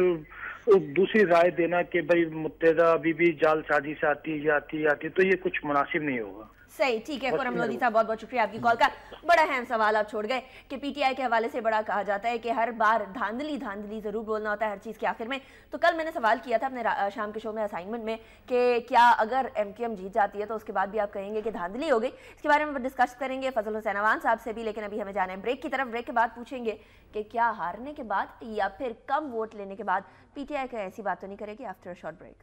दूसरी राय देना कि भाई मुत्तहिदा अभी भी जालसाजी से आती, तो ये कुछ मुनासिब नहीं होगा। सही, ठीक है खुर्रम लोधी साहब, बहुत बहुत शुक्रिया आपकी कॉल का। बड़ा अहम सवाल आप छोड़ गए कि PTI के हवाले से बड़ा कहा जाता है कि हर बार धांधली जरूर बोलना होता है हर चीज़ के आखिर में। तो कल मैंने सवाल किया था अपने शाम के शो में असाइनमेंट में कि क्या अगर MQM जीत जाती है तो उसके बाद भी आप कहेंगे कि धांधली हो गई? इसके बारे में डिस्कस करेंगे फजल हुसैन अवान साहब से भी, लेकिन अभी हमें जाना है ब्रेक की तरफ। ब्रेक के बाद पूछेंगे कि क्या हारने के बाद या फिर कम वोट लेने के बाद PTI का ऐसी बात तो नहीं करेगी? After a short break.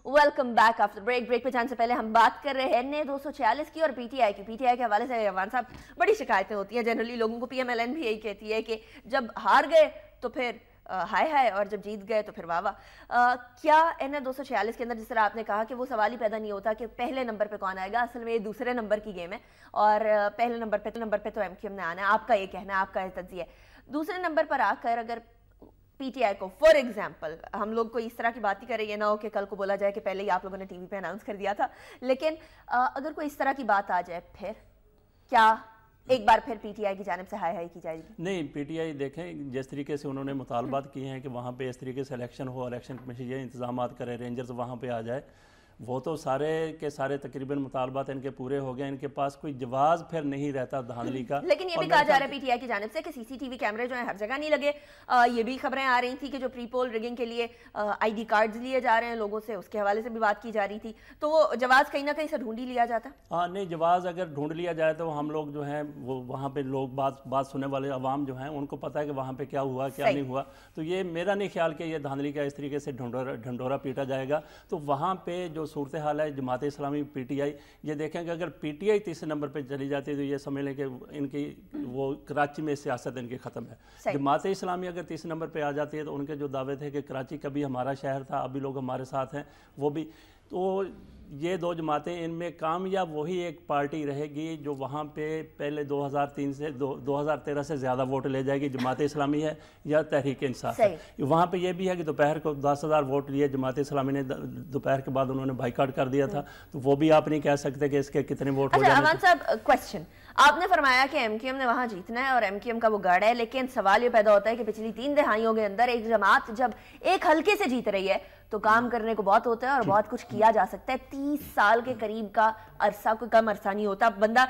Welcome back after break. Break पे जाने से पहले हम बात कर रहे हैं NA 246 की और PTI की। PTI के हवाले से अवान साहब बड़ी शिकायतें होती हैं जनरली लोगों को। PMLN भी यही कहती है कि जब हार गए तो फिर हाय और जब जीत गए तो फिर वाह। क्या NA 246 के अंदर जिस तरह आपने कहा कि वो सवाल ही पैदा नहीं होता कि पहले नंबर पे कौन आएगा, असल में ये दूसरे नंबर की गेम है और पहले नंबर पे तो MQM ने आना है। आपका ये कहना है, आपका ये तज्जिया है। दूसरे नंबर पर आकर अगर PTI को फॉर एग्जाम्पल, हम लोग कोई इस तरह की बात ही करें, ये ना हो कि कल को बोला जाए कि पहले ही आप लोगों ने TV पे अनाउंस कर दिया था, लेकिन अगर कोई इस तरह की बात आ जाए फिर क्या एक बार फिर PTI की जानिब से हाई की जाएगी? नहीं, PTI देखें जिस तरीके से उन्होंने मुतालबात किए हैं कि वहाँ पे इस तरीके से इलेक्शन हो, इलेक्शन कमीशन ये इंतजाम करे, रेंजर्स वहाँ पे आ जाए, वो तो सारे के सारे तकरीबन मुतालबात इनके पूरे हो गए, इनके पास कोई जवाब फिर नहीं रहता धांधली का। लेकिन ये भी कहा जा रहा है PTI की जानिब से कि CCTV कैमरे जो है हर जगह नहीं लगे। ये भी खबरें आ रही थी कि जो प्री पोल रिगिंग के लिए ID कार्ड्स लिए जा रहे हैं लोगों से, उसके हवाले से भी बात की जा रही थी, तो वो जवाब कहीं ना कहीं से ढूंढ ही लिया जाता। हाँ नहीं, जवाब अगर ढूंढ लिया जाए तो हम लोग जो हैं वो वहाँ पे लोग बात सुनने वाले अवाम जो हैं उनको पता है कि वहाँ पे क्या हुआ क्या नहीं हुआ। तो ये मेरा नहीं ख्याल कि ये धांधली का इस तरीके से ढंडोरा पीटा जाएगा। तो वहाँ पे जो सूरत-ए-हाल है जमात इस्लामी PTI, ये देखें कि अगर PTI तीसरे नंबर पे चली जाती है तो ये समझ लें कि इनकी वो कराची में सियासत इनकी ख़त्म है। जमात इस्लामी अगर तीसरे नंबर पे आ जाती है तो उनके जो दावे थे कि कराची कभी हमारा शहर था, अभी लोग हमारे साथ हैं, वो भी, तो ये दो जमातें, इनमें कामयाब वही एक पार्टी रहेगी जो वहाँ पे पहले 2003 से 2013 से ज़्यादा वोट ले जाएगी, जमात इस्लामी है या तहरीक इंसाफ है। वहाँ पे ये भी है कि दोपहर को 10,000 वोट लिए जमात इस्लामी ने, दोपहर के बाद उन्होंने बाइकाट कर दिया था, तो वो भी आप नहीं कह सकते कि इसके कितने वोट हो जाएंगे। अमान साहब, क्वेश्चन, आपने फरमाया कि MQM ने वहाँ जीतना है और MQM का वो गढ़ है, लेकिन सवाल ये पैदा होता है कि पिछली 3 दहाइयों के अंदर एक जमात जब एक हल्के से जीत रही है तो काम करने को बहुत होता है और बहुत कुछ किया जा सकता है। 30 साल के करीब का अरसा कोई कम अरसा नहीं होता, बंदा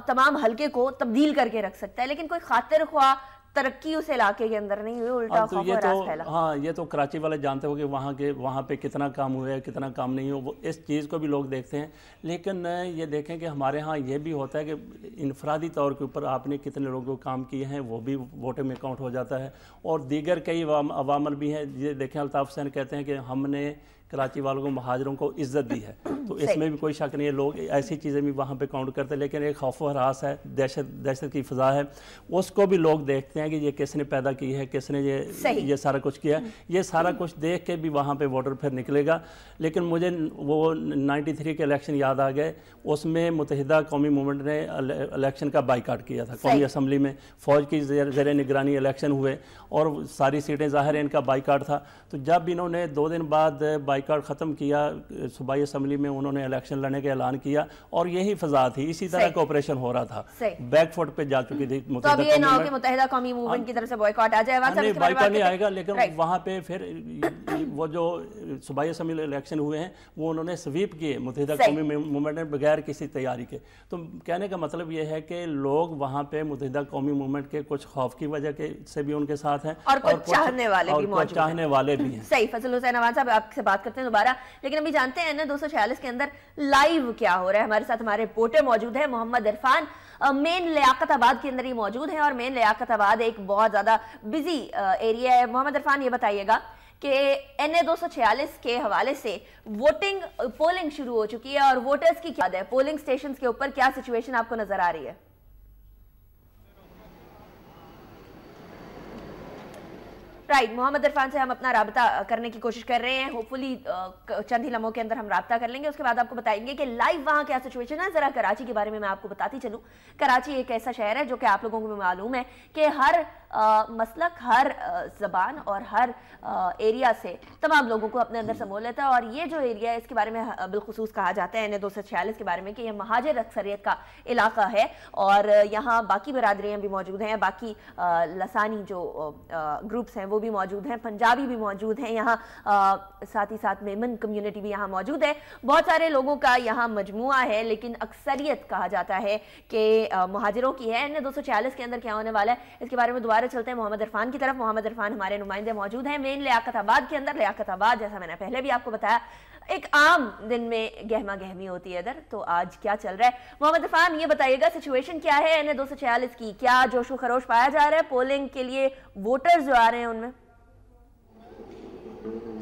तमाम हल्के को तब्दील करके रख सकता है, लेकिन कोई खातिर ख्वाह तरक्की उस इलाके के अंदर नहीं हुई, उल्टा तो ये तो हाँ, ये तो कराची वाले जानते हो कि वहाँ पे कितना काम हुआ है, कितना काम नहीं हो, वो इस चीज़ को भी लोग देखते हैं। लेकिन ये देखें कि हमारे यहाँ ये भी होता है कि इनफरादी तौर के ऊपर आपने कितने लोगों को काम किए हैं वो भी वोट में काउंट हो जाता है, और दीगर कई अवामल भी हैं। ये देखें, अल्ताफ़ हुसैन कहते हैं कि हमने कराची वालों को, महाजरों को इज्जत दी है, तो इसमें भी कोई शक नहीं है, लोग ऐसी चीज़ें भी वहाँ पे काउंट करते हैं। लेकिन एक खौफ व हरास है, दहशत की फ़ज़ा है, उसको भी लोग देखते हैं कि ये किसने पैदा की है, किसने ये सारा कुछ किया है। ये सारा कुछ देख के भी वहाँ पे वोटर फिर निकलेगा। लेकिन मुझे वो 93 के इलेक्शन याद आ गए, उसमें मुत्तहिदा कौमी मूवमेंट ने इलेक्शन का बाइकाट किया था। कौमी असम्बली में फ़ौज की ज़ेर निगरानी इलेक्शन हुए और सारी सीटें ज़ाहिर है इनका बाइकाट था। तो जब इन्होंने 2 दिन बाद बाइकाट ख़त्म किया, सूबाई असम्बली में उन्होंने इलेक्शन लड़ने का ऐलान किया, और यही फ़ज़ा थी, इसी तरह का ऑपरेशन हो रहा था, बैकफुट पे जा चुकी थी। तो अब ये ना हो कि मुत्तहिदा कौमी मूवमेंट की तरफ से बॉयकॉट आ जाए। नहीं, बॉयकॉट नहीं आएगा, लेकिन वहाँ पे फिर वो जो सूबाई असम्बली इलेक्शन हुए हैं वो उन्होंने स्वीप किए मुत्तहिदा कौमी मूवमेंट ने बगैर किसी तैयारी के। तो कहने का मतलब ये है कि लोग वहाँ पे मुत्तहिदा कौमी मूवमेंट के कुछ खौफ की वजह के से भी उनके साथ हैं, और कुछ चाहने वाले भी हैं। सही, फजल हुसैन अवान साहब आपसे बात करते हैं दोबारा, लेकिन अभी जानते हैं ना 246 के अंदर लाइव क्या हो रहा है। हमारे साथ हमारे रिपोर्टर मौजूद है, मोहम्मद इरफान मेन लियाकताबाद के अंदर ही मौजूद है, और मेन लियाकताबाद एक बहुत ज्यादा बिजी एरिया है। मोहम्मद इरफान, ये बताइएगा कि NA 246 के हवाले से पोलिंग शुरू हो चुकी है, और वोटर्स की क्या है, पोलिंग स्टेशन के ऊपर क्या सिचुएशन आपको नजर आ रही है? राइट, मोहम्मद इरफान से हम अपना राबता करने की कोशिश कर रहे हैं, होपफुली चंद ही लम्हों के अंदर हम राबता कर लेंगे, उसके बाद आपको बताएंगे कि लाइव वहाँ क्या सिचुएशन है। जरा कराची के बारे में मैं आपको बताती चलूँ। कराची एक ऐसा शहर है जो कि आप लोगों को भी मालूम है कि हर मसलक, हर ज़बान और हर एरिया से तमाम लोगों को अपने अंदर समो लेता है, और ये जो एरिया है इसके बारे में बिलखुसूस कहा जाता है NA 246 के बारे में कि यह महाजर अक्सरियत का इलाका है, और यहाँ बाकी बरादरियाँ भी मौजूद हैं, बाकी लसानी जो ग्रुप्स हैं वो भी मौजूद हैं, पंजाबी भी मौजूद हैं यहाँ, साथ ही साथ मेमन कम्युनिटी भी यहाँ मौजूद है। बहुत सारे लोगों का यहाँ मजमुआ है, लेकिन अक्सरियत कहा जाता है कि महाजिरों की है। NA 246 के अंदर क्या होने वाला है इसके बारे में दोबारा चलते हैं मोहम्मद इरफान की तरफ। मोहम्मद इरफान हमारे नुमाइंदे मौजूद हैं मेन लियाकताबाद के अंदर। लियाकताबाद, जैसा मैंने पहले भी आपको बताया, एक आम दिन में गहमा गहमी होती है इधर, तो आज क्या चल रहा है? मोहम्मद इरफान, ये बताइएगा सिचुएशन क्या है NA 246 की? क्या जोशो खरोश पाया जा रहा है पोलिंग के लिए, वोटर्स जो आ रहे हैं उनमें?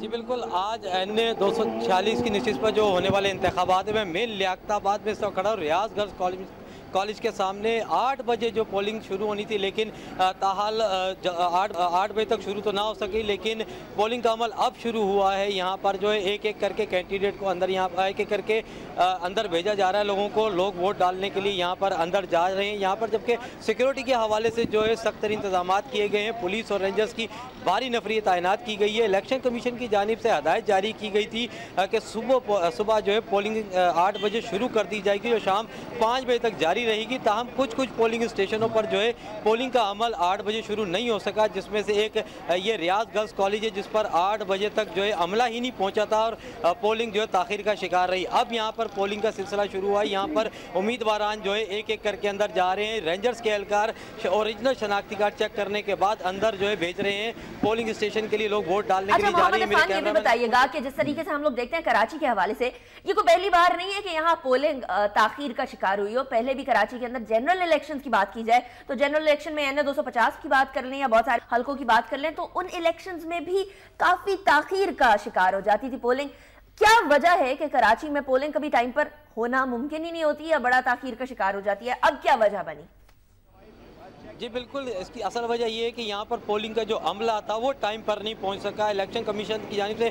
जी बिल्कुल, आज NA 246 की नशिस्त पर जो होने वाले इंतखाबात में मेन लियाकताबाद में इस खड़ा रियाज गर्ल्स कॉलेज के सामने 8 बजे जो पोलिंग शुरू होनी थी, लेकिन ताहाल 8 बजे तक शुरू तो ना हो सकी, लेकिन पोलिंग का अमल अब शुरू हुआ है। यहाँ पर जो है एक एक करके कैंडिडेट को अंदर, यहाँ एक एक करके अंदर भेजा जा रहा है लोगों को। लोग वोट डालने के लिए यहाँ पर अंदर जा रहे हैं। यहाँ पर जबकि सिक्योरिटी के हवाले से जो है सख्त तरीन इंतजाम किए गए हैं। पुलिस और रेंजर्स की भारी नफरी तैनात की गई है। इलेक्शन कमीशन की जानिब से हदायत जारी की गई थी कि सुबह जो है पोलिंग 8 बजे शुरू कर दी जाएगी, जो शाम 5 बजे तक जारी रहेगी। ताहम कुछ पोलिंग स्टेशनों पर जो है पोलिंग का अमल 8 बजे शुरू नहीं हो सका, जिसमें से एक ये रियाज गर्ल्स कॉलेज है जिस पर 8 बजे तक जो है अमला ही नहीं पहुंचा था और पोलिंग जो है ताखिर का शिकार रही। अब यहाँ पर पोलिंग का सिलसिला शुरू हुआ है। यहाँ पर उम्मीदवारान जो है एक एक करके अंदर जा रहे हैं। रेंजर्स के एहलकार ओरिजिनल शनाख्ती कार्ड चेक करने के बाद अंदर जो है भेज रहे हैं। पोलिंग स्टेशन के लिए लोग वोट डालने के लिए जा रहे हैं। ये भी बताइएगा कि जिस तरीके से हम लोग देखते हैं कराची के हवाले से, ये कोई पहली बार नहीं है कि यहाँ पोलिंग ताखीर का शिकार हुई हो। पहले भी कराची के अंदर जनरल इलेक्शंस की बात की जाए तो जनरल इलेक्शन में NA 250 की बात कर लें या बहुत सारे हल्कों की बात कर लें तो उन इलेक्शंस में भी काफी ताखीर का शिकार हो जाती थी पोलिंग। क्या वजह है कि कराची में पोलिंग कभी टाइम पर होना मुमकिन ही नहीं होती या बड़ा ताखीर का शिकार हो जाती है? अब क्या वजह बनी? जी बिल्कुल, इसकी असल वजह ये है कि यहाँ पर पोलिंग का जो अमला था वो टाइम पर नहीं पहुँच सका। इलेक्शन कमीशन की जानिब से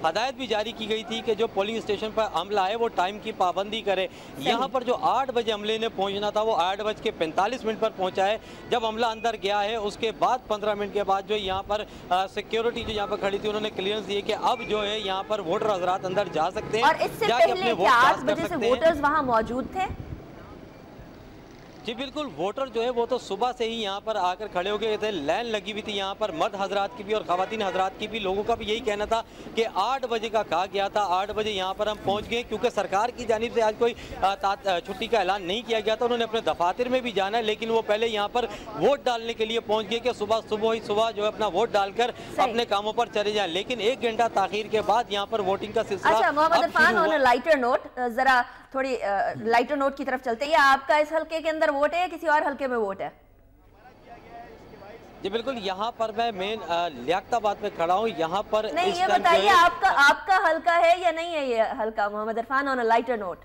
हदायत भी जारी की गई थी कि जो पोलिंग स्टेशन पर अमला है वो टाइम की पाबंदी करे। यहाँ पर जो 8 बजे अमले ने पहुँचना था वो 8:45 पर पहुँचा है। जब अमला अंदर गया है उसके बाद 15 मिनट के बाद जो यहाँ पर सिक्योरिटी जो यहाँ पर खड़ी थी उन्होंने क्लियरेंस दिए कि अब जो है यहाँ पर वोटर हजरात अंदर जा सकते हैं। और इससे पहले क्या 8 बजे से वोटर्स वहाँ मौजूद थे? जी बिल्कुल, वोटर जो है वो तो सुबह से ही यहाँ पर आकर खड़े हो गए थे। लाइन लगी हुई थी यहाँ पर मर्द हजरात की भी और ख़वातीन हजरात की भी। लोगों का भी यही कहना था कि 8 बजे का कहा गया था, 8 बजे यहाँ पर हम पहुँच गए, क्योंकि सरकार की जानिब से आज कोई छुट्टी का ऐलान नहीं किया गया था। उन्होंने अपने दफातर में भी जाना है, लेकिन वो पहले यहाँ पर वोट डालने के लिए पहुँच गए कि सुबह जो है अपना वोट डालकर अपने कामों पर चले जाएं। लेकिन 1 घंटा ताखीर के बाद यहाँ पर वोटिंग का सिलसिला। अच्छा Mohammad Irfan, on a lighter note, जरा थोड़ी लाइटर नोट की तरफ चलते हैं। आपका इस हल्के के अंदर वोट है या किसी और हल्के में वोट है? जी बिल्कुल, यहाँ पर मैं मेन लियाकताबाद में खड़ा हूँ। यहाँ पर नहीं, ये बताइए आपका हल्का है या नहीं है ये हल्का? Mohammad Irfan, on a lighter note.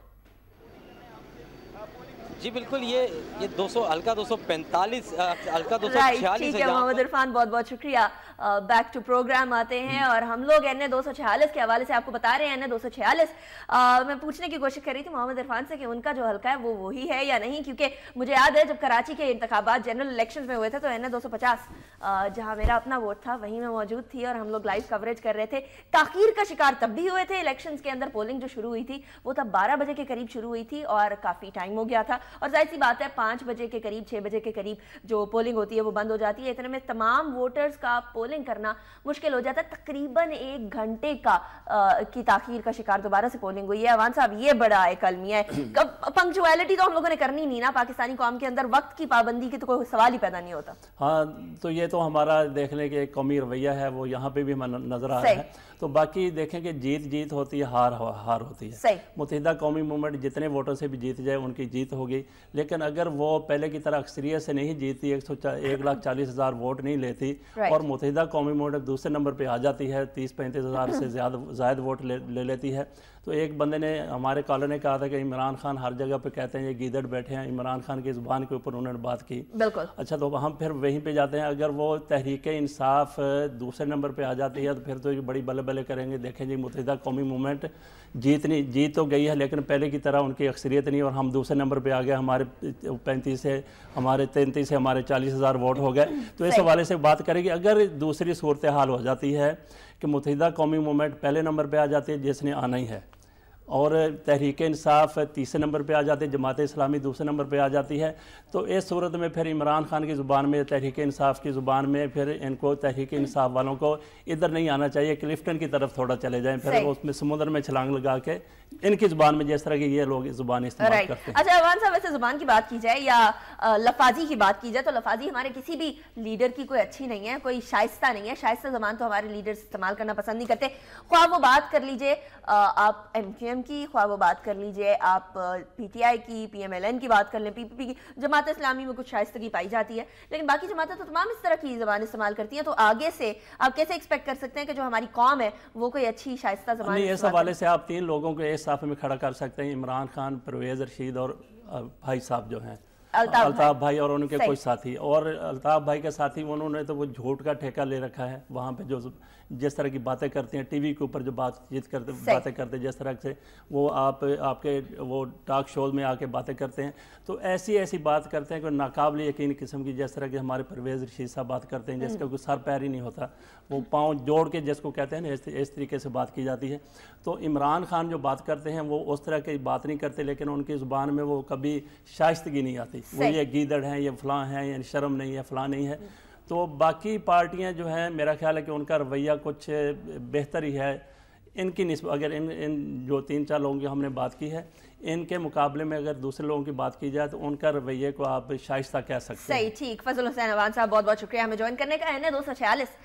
जी बिल्कुल, ये 200 हल्का 245 हल्का 246 ठीक है मोहम्मद इरफान, बहुत बहुत शुक्रिया। बैक टू प्रोग्राम आते हैं और हम लोग NA 246 के हवाले से आपको बता रहे हैं। NA 246 मैं पूछने की कोशिश कर रही थी मोहम्मद इरफान से कि उनका जो हल्का है वो वही है या नहीं, क्योंकि मुझे याद है जब कराची के इंतखाबात जनरल इलेक्शन में हुए थे तो NA 250 जहाँ मेरा अपना वोट था वहीं में मौजूद थी और हम लोग लाइव कवरेज कर रहे थे। ताखीर का शिकार तब भी हुए थे इलेक्शन के अंदर। पोलिंग जो शुरू हुई थी वो तब 12 बजे के करीब शुरू हुई थी और काफ़ी टाइम हो गया था। और जाहिर सी बात है 5 बजे के करीब 6 बजे के करीब जो पोलिंग होती है वो बंद हो जाती है। इतने में तमाम वोटर्स का पोलिंग करना मुश्किल हो जाता है। तकरीबन 1 घंटे की ताखीर का शिकार दोबारा से पोलिंग हुई है। अवान साहब, ये बड़ा एक अलमिया है। पंक्चुअलिटी तो हम लोगों ने करनी नहीं ना, पाकिस्तानी कौम के अंदर वक्त की पाबंदी की तो कोई सवाल ही पैदा नहीं होता। हाँ, तो ये तो हमारा देखने के कौमी रवैया है, वो यहाँ पे भी नजर आ रहा है। तो बाकी देखें कि जीत होती है, हार होती है। मुत्तहिदा कौमी मूवमेंट जितने वोटों से भी जीत जाए उनकी जीत होगी, लेकिन अगर वो पहले की तरह अक्सरियत से नहीं जीतती, 1,40,000 वोट नहीं लेती और मुत्तहिदा कौमी मूवमेंट दूसरे नंबर पे आ जाती है, 30-35 हज़ार से ज़्यादा वोट ले लेती है, तो एक बंदे ने, हमारे कॉलर ने कहा था कि इमरान खान हर जगह पे कहते हैं ये गीदड़ बैठे हैं। इमरान खान की ज़ुबान के ऊपर उन्होंने बात की। बिल्कुल। अच्छा, तो हम फिर वहीं पे जाते हैं। अगर वो तहरीक इंसाफ दूसरे नंबर पे आ जाती है तो फिर तो ये बड़ी बल्ले बल्ले करेंगे। देखें जी, मुत्तहिदा कौमी मूवमेंट जीत तो गई है, लेकिन पहले की तरह उनकी अक्सरियत नहीं और हम दूसरे नंबर पे आ गए। हमारे 35 से हमारे 33 से हमारे 40,000 वोट हो गए। तो इस हवाले से बात करेंगे। अगर दूसरी सूरत हाल हो जाती है कि मुत्तहिदा कौमी मूवमेंट पहले नंबर पे आ जाती है जिसने आना ही है, और तहरीक इंसाफ तीसरे नंबर पे आ जाती है, जमात इस्लामी दूसरे नंबर पे आ जाती है, तो इस सूरत में फिर इमरान खान की ज़ुबान में, तहरीक इंसाफ की ज़ुबान में, फिर इनको तहरीक इंसाफ वालों को इधर नहीं आना चाहिए, क्लिफ्टन की तरफ थोड़ा चले जाएं, फिर उसमें समुद्र में छलांग लगा के इनकी ज़ुबान में, जिस तरह की ये लोग ज़ुबान इस्तेमाल करते हैं। अच्छा अवान साहब, वैसे ज़ुबान की बात की जाए या लफाजी की बात की जाए तो लफाजी हमारे किसी भी लीडर की कोई अच्छी नहीं है, कोई शाइस्ता नहीं है। शाइस्ता ज़ुबान तो हमारे लीडर्स इस्तेमाल करना पसंद नहीं करते। ख्वाह वो बात कर लीजिए आप MQM की, ख्वाह वो बात कर लीजिए आप PTI की, PMLN की बात कर लें, PPP की। जमात इस्लामी में कुछ शाइस्तगी पाई जाती है, लेकिन बाकी जमातें तो तमाम इस तरह की ज़बान इस्तेमाल करती हैं। तो आगे से आप कैसे एक्सपेक्ट कर सकते हैं कि जो हमारी कौम है वो कोई अच्छी शाइस्ता ज़बान? इस हवाले से आप 3 लोगों को एक साथ में खड़ा कर सकते हैं, इमरान खान, परवेज़ रशीद और भाई साहब जो हैं अल्ताफ भाई और उनके कोई साथी। और अल्ताफ भाई के साथी उन्होंने तो वो झूठ का ठेका ले रखा है। वहाँ पे जो जिस तरह की बातें करते हैं, टीवी के ऊपर जो बातें करते हैं, जिस तरह से वो आपके वो टॉक शोज में आके बातें करते हैं, तो ऐसी बात करते हैं कि नाकाबिल यकीन किस्म की, जिस तरह के हमारे परवेज़ रशीद साहब बात करते हैं, जिसका कोई सर पैर ही नहीं होता, वो पाँव जोड़ के जिसको कहते हैं ना, इस तरीके से बात की जाती है। तो इमरान खान जो बात करते हैं वो उस तरह की बात नहीं करते, लेकिन उनकी ज़ुबान में वो कभी शाइस्तगी नहीं आती। वो ये गीदड़ हैं, ये फलां हैं, ये शर्म नहीं है, फलां नहीं है। तो बाकी पार्टियां जो हैं, मेरा ख्याल है कि उनका रवैया कुछ बेहतर ही है इनकी निस्बत। अगर इन जो 3-4 लोगों की हमने बात की है, इनके मुकाबले में अगर दूसरे लोगों की बात की जाए तो उनका रवैये को आप शाइस्ता कह सकते हैं। सही, ठीक। फजल हुसैन अवान साहब, बहुत बहुत शुक्रिया हमें ज्वाइन करने का। NA 246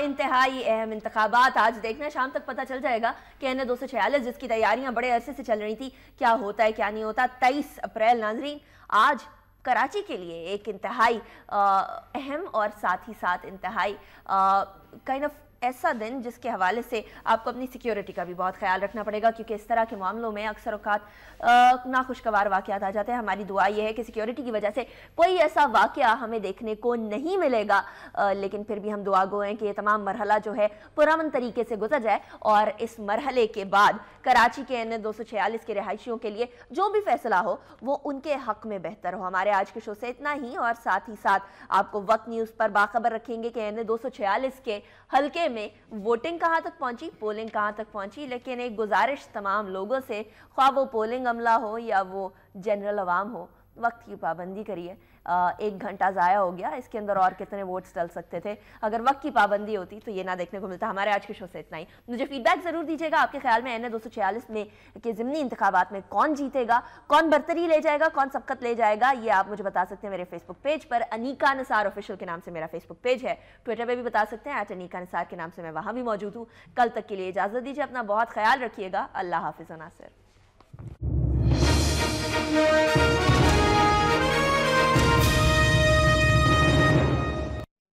इंतहाई अहम इंतखाबात आज देखना, शाम तक पता चल जाएगा कि NA 246 जिसकी तैयारियां बड़े अरसे से चल रही थी, क्या होता है क्या नहीं होता। 23 अप्रैल नाजरीन, आज कराची के लिए एक इंतहाई अहम और साथ ही साथ इंतहाई काइंड ऑफ ایسا دن جس کے حوالے سے آپ کو اپنی سیکیورٹی کا بھی بہت خیال رکھنا پڑے گا، کیونکہ اس طرح کے معاملوں میں اکثر اوقات ناخوشگوار واقعات آ جاتے ہیں۔ ہماری دعا یہ ہے کہ سیکیورٹی کی وجہ سے کوئی ایسا واقعہ ہمیں دیکھنے کو نہیں ملے گا، لیکن پھر بھی ہم دعا گو ہیں کہ یہ تمام مرحلہ جو ہے پرامن طریقے سے گزر جائے، اور اس مرحلے کے بعد کراچی کے این 246 کے رہائشیوں کے لیے جو بھی فیصلہ ہو وہ ان کے حق میں بہتر ہو۔ ہمارے آج کے شو سے اتنا ہی، اور ساتھ ہی ساتھ آپ کو وقت نیوز پر باخبر رکھیں گے کہ این 246 کے حلقے میں ووٹنگ کہاں تک پہنچی، پولنگ کہاں تک پہنچی۔ لیکن ایک گزارش تمام لوگوں سے، خواہ وہ پولنگ عملہ ہو یا وہ جنرل عوام ہو، وقت کی پابندی کریے۔ 1 گھنٹہ ضائع ہو گیا، اس کے اندر اور کتنے ووٹس ڈل سکتے تھے۔ اگر وقت کی پابندی ہوتی تو یہ نہ دیکھنے کو ملتا۔ ہمارے آج کے شو سے اتنا ہی۔ مجھے فیڈ بیک ضرور دیجیے گا، آپ کے خیال میں این 246 میں کے ضمنی انتخابات میں کون جیتے گا، کون برتری لے جائے گا، کون سبقت لے جائے گا، یہ آپ مجھے بتا سکتے ہیں میرے فیس بک پیج پر۔ انیکا نثار آفیشیل کے نام سے میرا فیس بک پیج ہے، ٹویٹر پہ بھی بتا سکتے ہیں @انیکا نثار کے نام سے میں وہاں بھی موجود ہوں۔ کل تک کے لیے اجازت دیجیے، اپنا بہت خیال رکھیے گا۔ اللہ حافظ ناصر۔